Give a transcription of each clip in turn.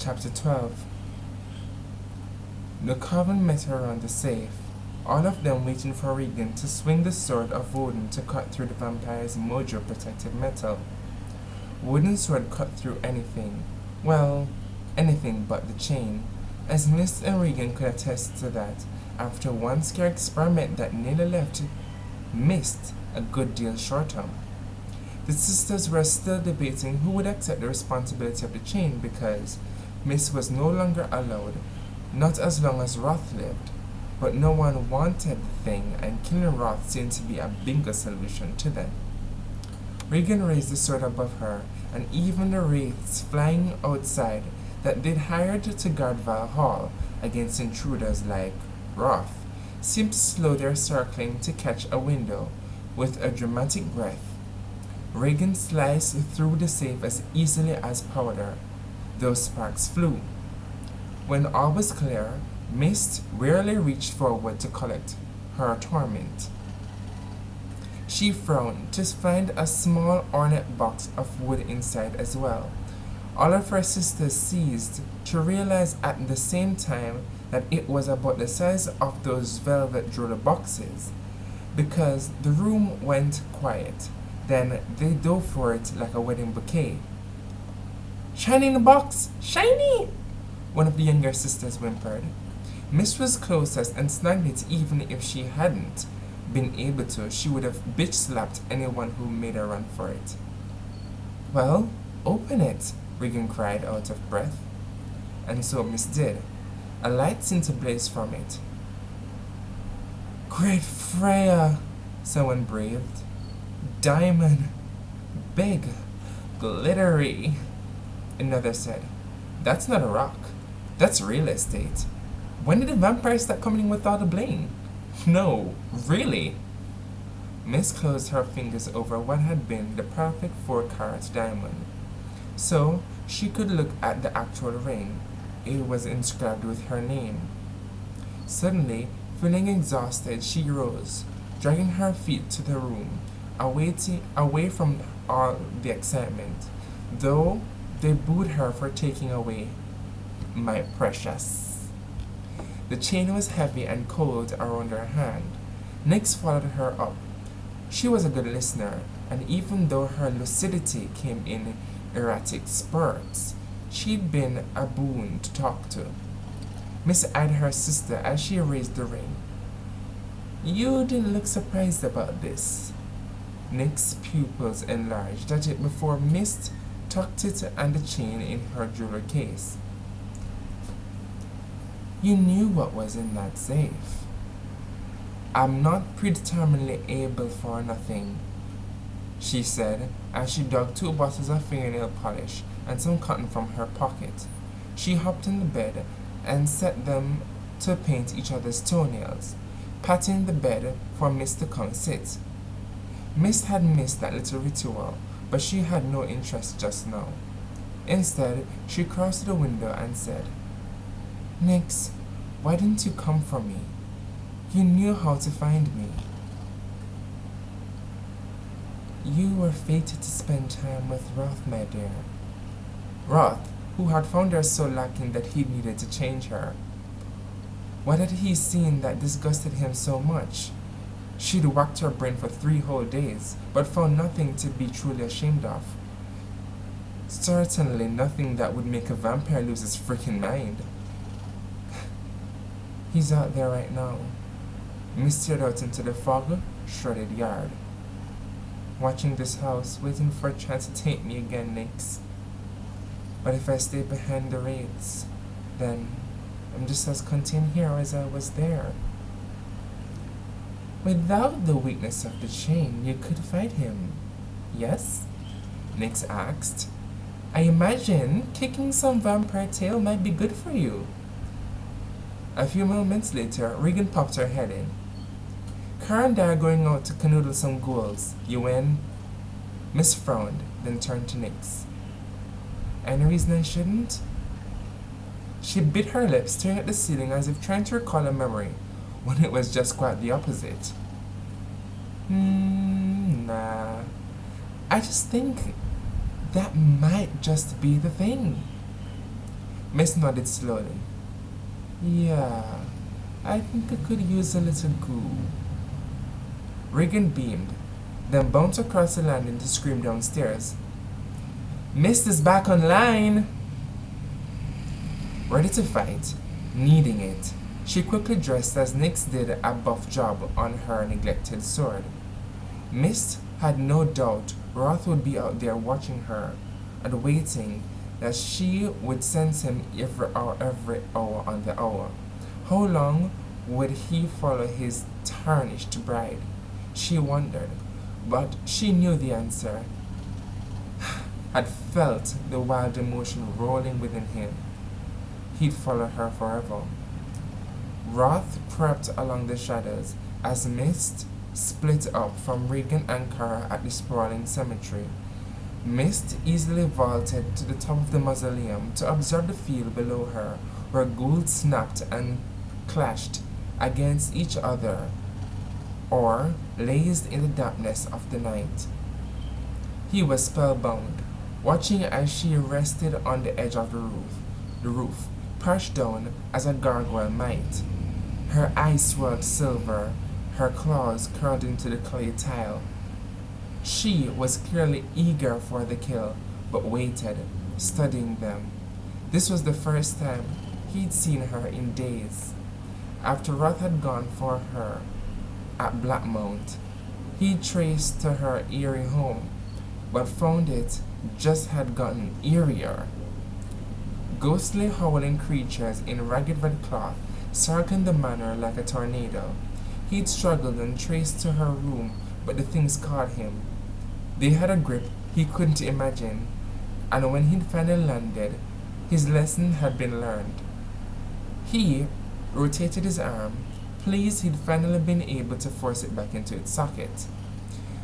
Chapter 12. The coven met around the safe, all of them waiting for Regan to swing the sword of Odin to cut through the vampire's mojo protective metal. Wooden's sword cut through anything. Well, anything but the chain, as Mist and Regan could attest to that after one scare experiment that nearly left Mist a good deal shorter. The sisters were still debating who would accept the responsibility of the chain because Mist was no longer allowed, not as long as Roth lived, but no one wanted the thing and killing Roth seemed to be a bingo solution to them. Regan raised the sword above her, and even the wraiths flying outside that they'd hired to guard Valhall against intruders like Roth seemed to slow their circling to catch a window. With a dramatic breath, Regan sliced through the safe as easily as powder. Those sparks flew. When all was clear, Mist wearily reached forward to collect her torment. She frowned to find a small ornate box of wood inside as well. All of her sisters seized to realize at the same time that it was about the size of those velvet jewelry boxes. Because the room went quiet, then they dove for it like a wedding bouquet. "Shiny in the box! Shiny!" one of the younger sisters whimpered. Mist was closest and snagged it. Even if she hadn't been able to, she would have bitch-slapped anyone who made a run for it. "Well, open it," Regan cried out of breath. And so Mist did. A light seemed to blaze from it. "Great Freya!" someone breathed. "Diamond! Big! Glittery!" Another said, "That's not a rock. That's real estate. When did the vampires start coming in with all the bling? No, really?" Miss closed her fingers over what had been the perfect 4-carat diamond, so she could look at the actual ring. It was inscribed with her name. Suddenly, feeling exhausted, she rose, dragging her feet to the room, away from all the excitement, though they booed her for taking away my precious. The chain was heavy and cold around her hand. Nyx followed her up. She was a good listener, and even though her lucidity came in erratic spurts, she'd been a boon to talk to. Miss eyed her sister as she raised the ring. "You didn't look surprised about this." Nyx's pupils enlarged at it before Mist tucked it and the chain in her jewelry case. "You knew what was in that safe." "I'm not predeterminedly able for nothing," she said as she dug 2 bottles of fingernail polish and some cotton from her pocket. She hopped in the bed and set them to paint each other's toenails, patting the bed for Mist to come sit. Mist had missed that little ritual, but she had no interest just now. Instead, she crossed to the window and said, "Nyx, why didn't you come for me? You knew how to find me." "You were fated to spend time with Roth, my dear." Roth, who had found her so lacking that he needed to change her. What had he seen that disgusted him so much? She'd whacked her brain for 3 whole days, but found nothing to be truly ashamed of. Certainly nothing that would make a vampire lose his freaking mind. "He's out there right now." Miss stared out into the fog-shrouded yard. "Watching this house, waiting for a chance to take me again, Nyx. But if I stay behind the wraiths, then I'm just as contained here as I was there." "Without the weakness of the chain, you could fight him, yes?" Nyx asked. "I imagine kicking some vampire tail might be good for you." A few moments later, Regan popped her head in. "Car and I are going out to canoodle some ghouls. You in?" Miss frowned, then turned to Nyx. "Any reason I shouldn't?" She bit her lips, staring at the ceiling as if trying to recall a memory, when it was just quite the opposite. Nah. I just think that might just be the thing." Miss nodded slowly. Yeah, I think I could use a little goo. Regan beamed, then bounced across the landing to scream downstairs. Mist is back online! Ready to fight, needing it, she quickly dressed as Nyx did a buff job on her neglected sword. Mist had no doubt Roth would be out there watching her and waiting that she would sense him every hour on the hour. How long would he follow his tarnished bride? She wondered, but she knew the answer, had felt the wild emotion rolling within him. He'd follow her forever. Wrath crept along the shadows as Mist split up from Regan and Kara at the sprawling cemetery. Mist easily vaulted to the top of the mausoleum to observe the field below her, where ghouls snapped and clashed against each other or lazed in the dampness of the night. He was spellbound, watching as she rested on the edge of the roof, perched down as a gargoyle might. Her eyes swirled silver, her claws curled into the clay tile. She was clearly eager for the kill, but waited, studying them. This was the first time he'd seen her in days. After Roth had gone for her at Blackmount, he traced to her eerie home, but found it just had gotten eerier. Ghostly howling creatures in ragged red cloth circled the manor like a tornado. He'd struggled and traced to her room, but the things caught him. They had a grip he couldn't imagine, and when he'd finally landed, his lesson had been learned. He rotated his arm, pleased he'd finally been able to force it back into its socket.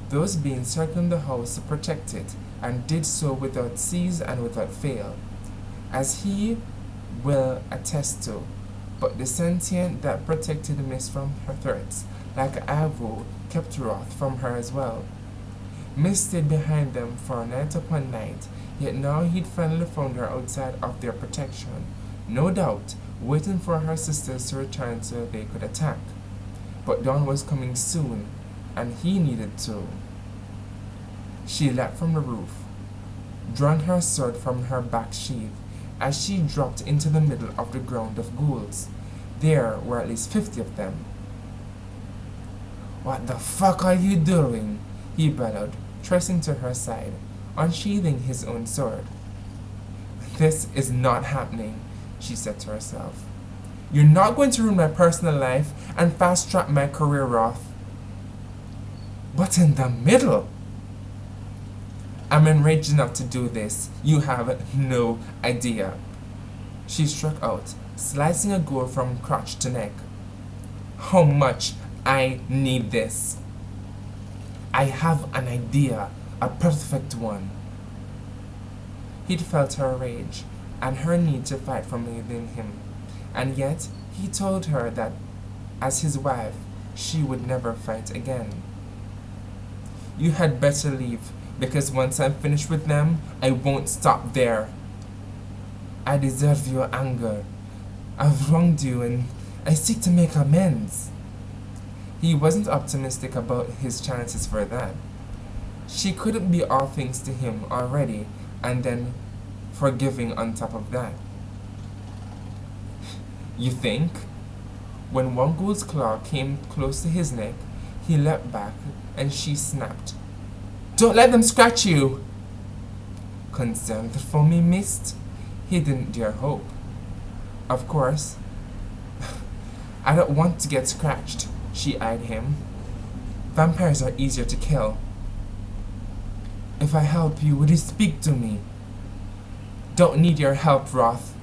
Those beings circled the house to protect it, and did so without cease and without fail, as he will attest to. But the sentient that protected Mist from her threats, like Avo, kept Wrath from her as well. Mist stayed behind them for night upon night, yet now he'd finally found her outside of their protection, no doubt waiting for her sisters to return so they could attack. But dawn was coming soon, and he needed to. She leapt from the roof, drawn her sword from her back sheath, as she dropped into the middle of the ground of ghouls. There were at least 50 of them. "What the fuck are you doing?" he bellowed, tracing to her side, unsheathing his own sword. "This is not happening," she said to herself. "You're not going to ruin my personal life and fast-track my career off." "But in the middle?" "I'm enraged enough to do this. You have no idea." She struck out, slicing a ghoul from crotch to neck. "How much I need this?" "I have an idea, a perfect one." He'd felt her rage and her need to fight from within him, and yet he told her that as his wife, she would never fight again. "You had better leave, because once I'm finished with them, I won't stop there. I deserve your anger. I've wronged you and I seek to make amends." He wasn't optimistic about his chances for that. She couldn't be all things to him already, and then forgiving on top of that. "You think?" When one ghoul's claw came close to his neck, he leapt back and she snapped. "Don't let them scratch you!" Concerned for me, Mist? He didn't dare hope. "Of course. I don't want to get scratched," she eyed him. "Vampires are easier to kill." "If I help you, would you speak to me?" "Don't need your help, Roth."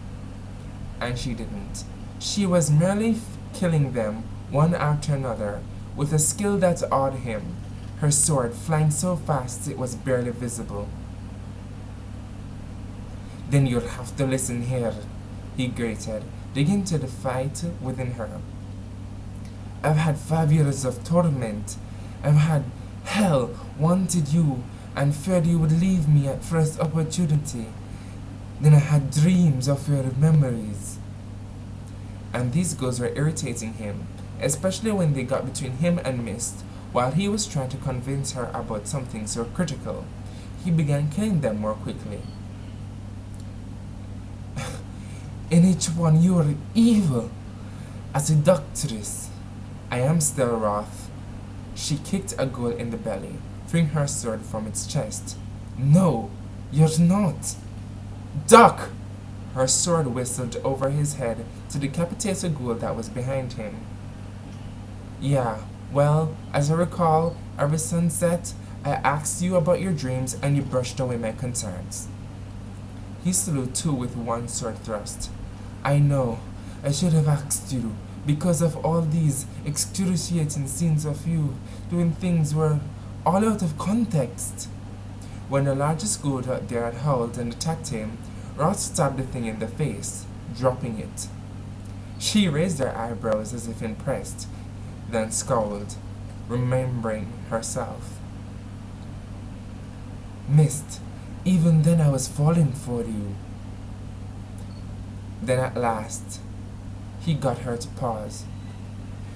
And she didn't. She was merely killing them, one after another, with a skill that awed him, her sword flying so fast it was barely visible. "Then you'll have to listen here," he grated, digging into the fight within her. "I've had 5 years of torment. I've had hell, wanted you, and feared you would leave me at first opportunity. Then I had dreams of your memories. And these goals were irritating him, especially when they got between him and Mist while he was trying to convince her about something so critical. He began killing them more quickly. In each one you are evil. A seductress. I am still wrath. She kicked a ghoul in the belly, freeing her sword from its chest. No, you're not. Duck! Her sword whistled over his head to decapitate a ghoul that was behind him. Yeah, well, as I recall, every sunset, I asked you about your dreams and you brushed away my concerns. He slew two with one sword thrust. I know, I should have asked you, because of all these excruciating scenes of you doing things were all out of context. When the largest ghoul out there had howled and attacked him, Roth stabbed the thing in the face, dropping it. She raised her eyebrows as if impressed, then scowled, remembering herself. Mist, even then I was falling for you. Then at last, he got her to pause.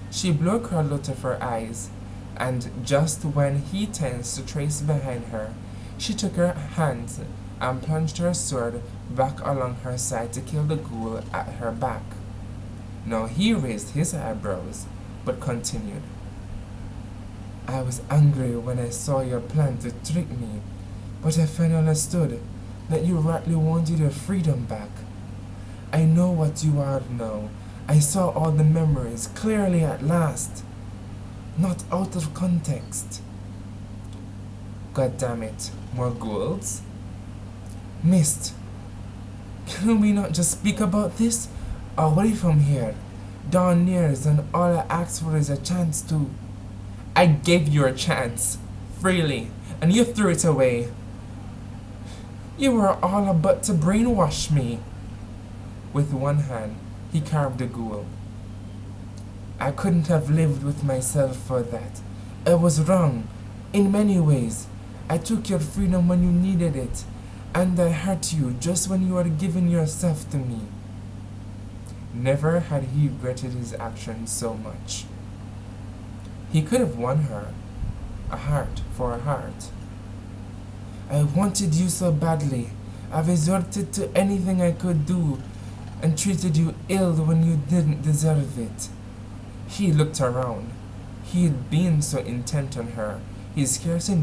She blew a curl out of her eyes, and just when he tensed to trace behind her, she took her hands and plunged her sword back along her side to kill the ghoul at her back. Now he raised his eyebrows, but continued. I was angry when I saw your plan to trick me, but I finally understood that you rightly wanted your freedom back. I know what you are now. I saw all the memories clearly at last, not out of context. God damn it, more ghouls? Mist, can we not just speak about this? Away from here. Dawn nears and all I asked for is a chance to... I gave you a chance, freely, and you threw it away. You were all about to brainwash me. With one hand, he carved the ghoul. I couldn't have lived with myself for that. I was wrong, in many ways. I took your freedom when you needed it, and I hurt you just when you were giving yourself to me. Never had he regretted his actions so much. He could have won her, a heart for a heart. I wanted you so badly. I resorted to anything I could do and treated you ill when you didn't deserve it. He looked around. He had been so intent on her, he had scarcely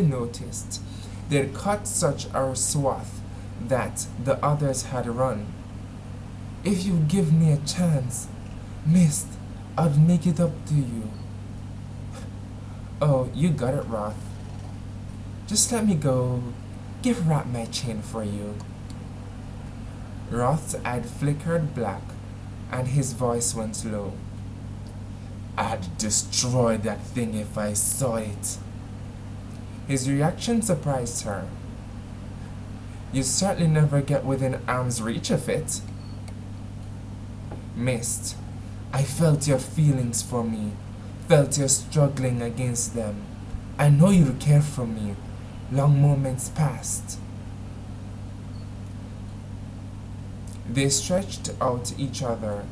noticed they had cut such a swath that the others had run. If you give me a chance, Mist, I'd make it up to you. Oh, you got it, Roth. Just let me go. Give Rat my chain for you. Roth's eye flickered black, and his voice went low. I'd destroy that thing if I saw it. His reaction surprised her. You certainly never get within arm's reach of it. Mist, I felt your feelings for me, felt your struggling against them. I know you care for me. Long moments passed. They stretched out each other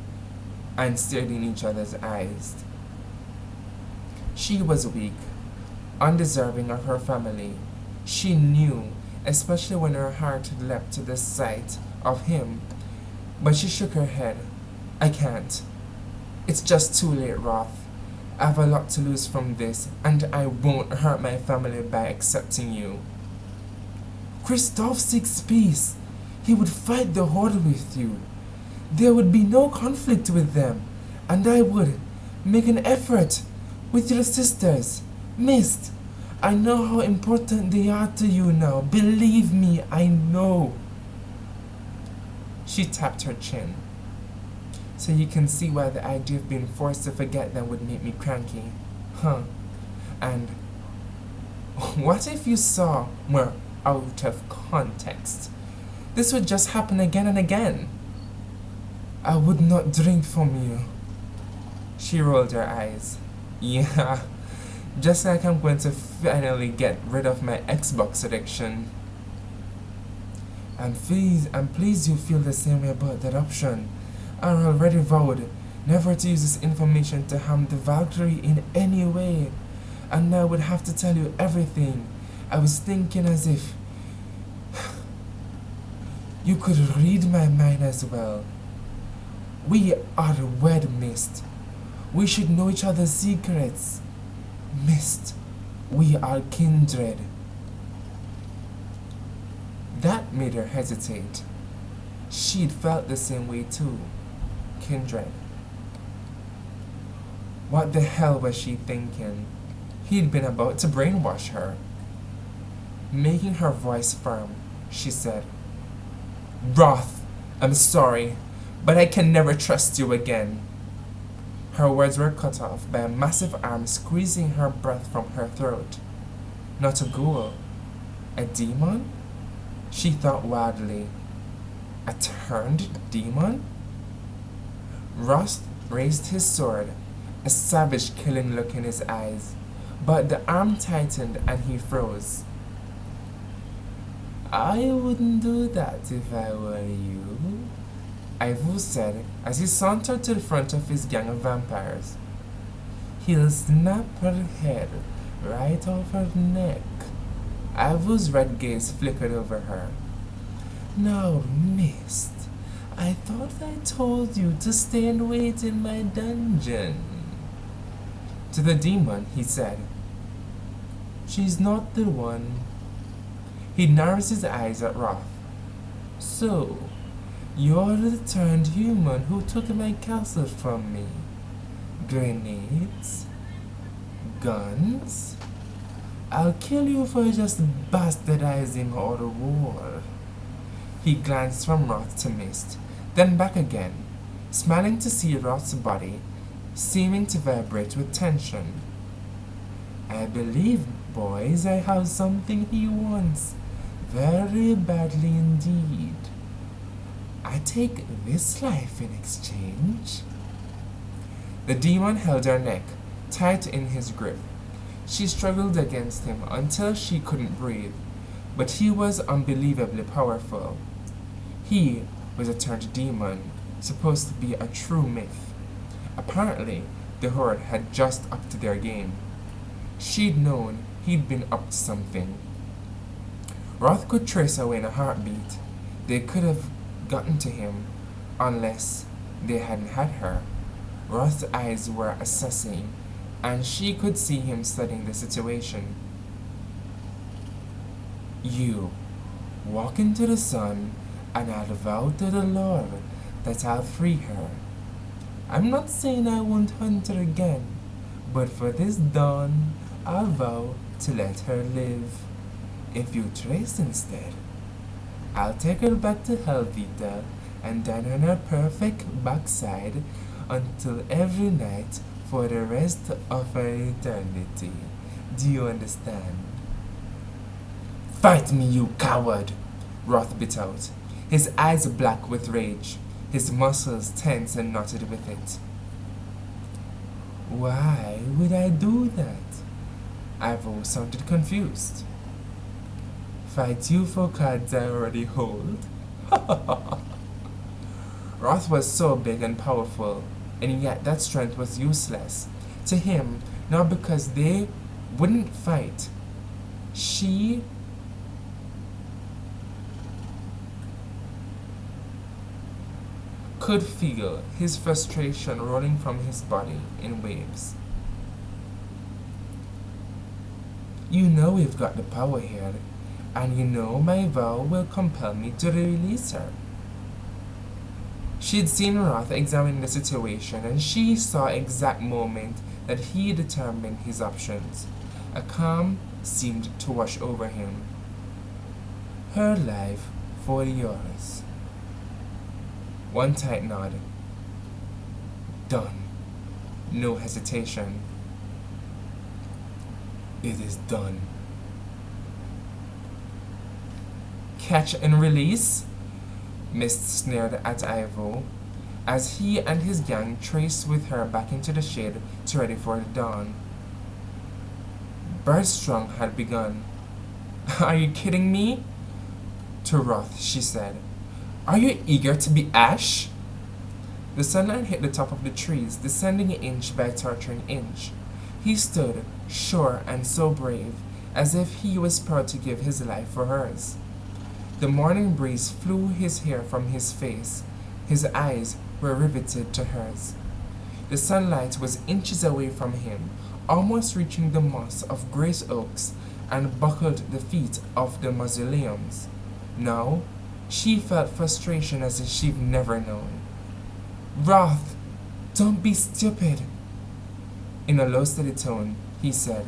and stared in each other's eyes. She was weak, undeserving of her family. She knew, especially when her heart leapt to the sight of him, but she shook her head. I can't. It's just too late, Roth. I have a lot to lose from this, and I won't hurt my family by accepting you. Christoph seeks peace. He would fight the Horde with you. There would be no conflict with them, and I would make an effort with your sisters. Mist, I know how important they are to you now. Believe me, I know. She tapped her chin. So you can see why the idea of being forced to forget them would make me cranky. Huh. And what if you saw more out of context? This would just happen again and again. I would not drink from you. She rolled her eyes. Yeah, just like I'm going to finally get rid of my Xbox addiction. I'm pleased you feel the same way about that option. I already vowed never to use this information to harm the Valkyrie in any way. And now I would have to tell you everything. I was thinking as if you could read my mind as well. We are wed, Mist. We should know each other's secrets. Mist, we are kindred. That made her hesitate. She'd felt the same way too. Kindred. What the hell was she thinking? He'd been about to brainwash her. Making her voice firm, she said, Roth, I'm sorry, but I can never trust you again. Her words were cut off by a massive arm squeezing her breath from her throat. Not a ghoul. A demon? She thought wildly. A turned demon? Roth raised his sword, a savage killing look in his eyes, but the arm tightened and he froze. I wouldn't do that if I were you, Ivo said as he sauntered to the front of his gang of vampires. He'll snap her head right off her neck. Ivo's red gaze flickered over her. Now, Mist, I thought I told you to stay and wait in my dungeon. To the demon, he said, She's not the one. He narrows his eyes at Roth. So, you're the turned human who took my castle from me. Grenades? Guns? I'll kill you for just bastardizing our war. He glanced from Roth to Mist, then back again, smiling to see Roth's body seeming to vibrate with tension. I believe, boys, I have something he wants. Very badly indeed. I take this life in exchange. The demon held her neck, tight in his grip. She struggled against him until she couldn't breathe, but he was unbelievably powerful. He was a turned demon, supposed to be a true myth. Apparently, the Horde had just upped their game. She'd known he'd been up to something. Roth could trace away in a heartbeat. They could have gotten to him unless they hadn't had her. Roth's eyes were assessing, and she could see him studying the situation. You walk into the sun, and I'll vow to the Lord that I'll free her. I'm not saying I won't hunt her again, but for this dawn, I'll vow to let her live. If you trace instead, I'll take her back to Helvita and dine on her perfect backside until every night for the rest of her eternity. Do you understand? Fight me, you coward! Roth bit out, his eyes black with rage, his muscles tense and knotted with it. Why would I do that? Ivo sounded confused. Fight you for cards I already hold? Roth was so big and powerful, and yet that strength was useless to him, not because they wouldn't fight. She could feel his frustration rolling from his body in waves. You know we've got the power here, and you know my vow will compel me to release her. She'd seen Roth examine the situation, and she saw exact moment that he determined his options. A calm seemed to wash over him. Her life for yours. One tight nod. Done. No hesitation. It is done. Catch and release? Mist sneered at Ivo as he and his gang traced with her back into the shade to ready for the dawn. Birdstrong had begun. Are you kidding me? to Roth, she said. Are you eager to be ash? The sunlight hit the top of the trees, descending inch by torturing inch. He stood, sure and so brave, as if he was proud to give his life for hers. The morning breeze flew his hair from his face. His eyes were riveted to hers. The sunlight was inches away from him, almost reaching the moss of grace oaks and buckled the feet of the mausoleums. Now, she felt frustration as if she'd never known. Roth, don't be stupid. In a low, steady tone, he said,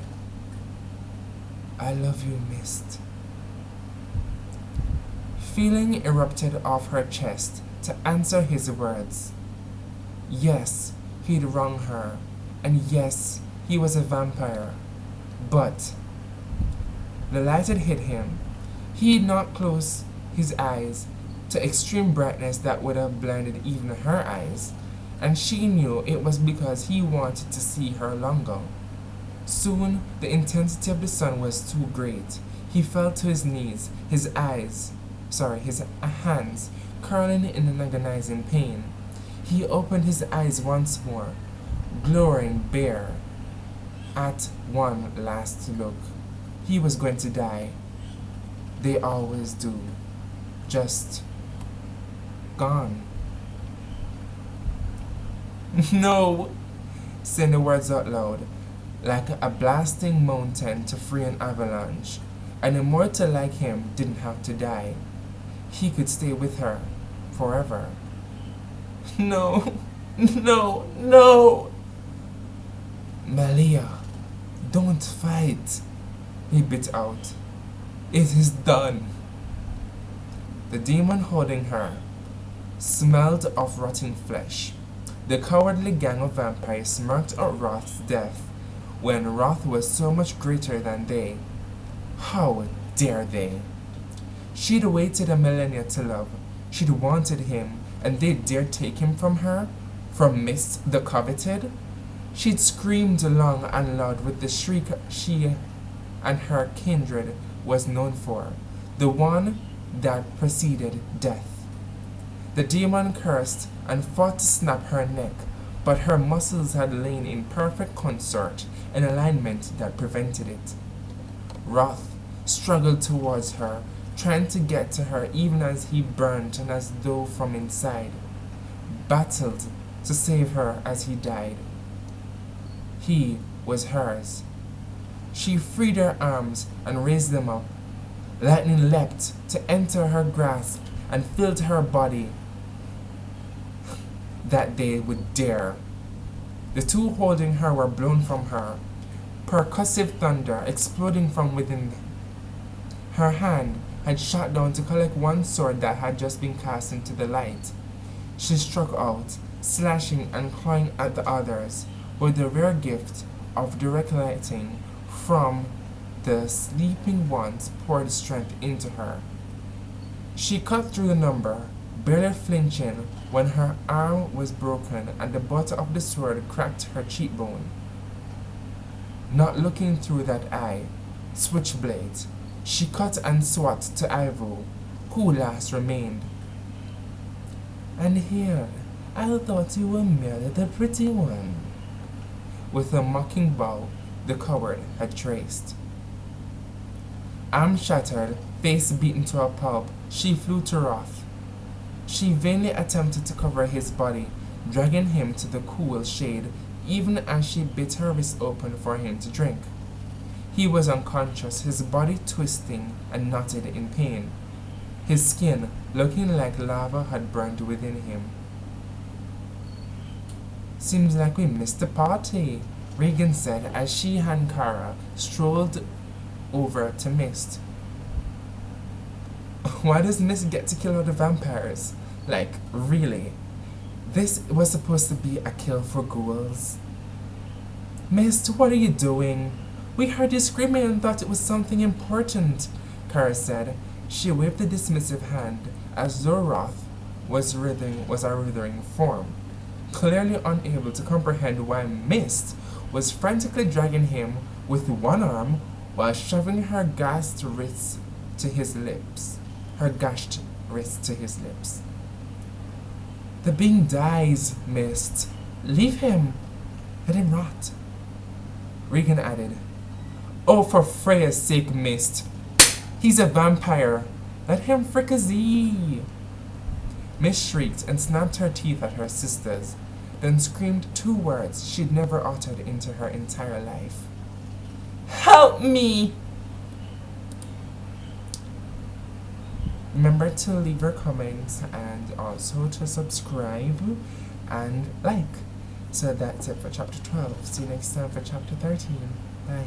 I love you, Mist. Feeling erupted off her chest to answer his words. Yes, he'd wronged her, and yes, he was a vampire. But the light had hit him. He had not closed his eyes to extreme brightness that would have blinded even her eyes, and she knew it was because he wanted to see her longer. Soon, the intensity of the sun was too great. He fell to his knees, his hands curling in an agonizing pain. He opened his eyes once more, glowering bare at one last look. He was going to die. They always do. Just gone. No, saying the words out loud, like a blasting mountain to free an avalanche. An immortal like him didn't have to die. He could stay with her forever. No, no, no! Malia, don't fight, he bit out. It is done. The demon holding her smelled of rotting flesh. The cowardly gang of vampires smirked at Roth's death when Roth was so much greater than they. How dare they? She'd waited a millennia to love. She'd wanted him, and they dared take him from her? From Mist the coveted? She'd screamed long and loud with the shriek she and her kindred was known for, the one that preceded death. The demon cursed and fought to snap her neck, but her muscles had lain in perfect concert, an alignment that prevented it. Roth struggled towards her, trying to get to her even as he burned and as though from inside, battled to save her as he died. He was hers. She freed her arms and raised them up. Lightning leapt to enter her grasp and filled her body. That they would dare. The two holding her were blown from her, percussive thunder exploding from within. Her hand had shot down to collect one sword that had just been cast into the light. She struck out, slashing and clawing at the others, with the rare gift of direct lighting from the sleeping ones poured strength into her. She cut through the number, barely flinching when her arm was broken and the butt of the sword cracked her cheekbone. Not looking through that eye, switchblade, she cut and swat to Ivo, who last remained. And here, I thought you were merely the pretty one. With a mocking bow, the coward had traced. Arm shattered, face beaten to a pulp, she flew to Roth. She vainly attempted to cover his body, dragging him to the cool shade, even as she bit her wrist open for him to drink. He was unconscious, his body twisting and knotted in pain. His skin looking like lava had burned within him. Seems like we missed the party, Regan said as she and Kara strolled over to Mist. Why does Mist get to kill all the vampires? Like, really? This was supposed to be a kill for ghouls. Mist, what are you doing? We heard you screaming and thought it was something important, Kara said. She waved a dismissive hand as though Roth was a writhing form, clearly unable to comprehend why Mist was frantically dragging him with one arm while shoving her gassed wrists to his lips. her gashed wrist to his lips. "The being dies, Mist. Leave him. Let him rot." Regan added, "Oh, for Freya's sake, Mist. He's a vampire. Let him fricassee." Mist shrieked and snapped her teeth at her sisters, then screamed 2 words she'd never uttered into her entire life. "Help me!" Remember to leave your comments and also to subscribe and like. So that's it for chapter 12. See you next time for chapter 13. Bye.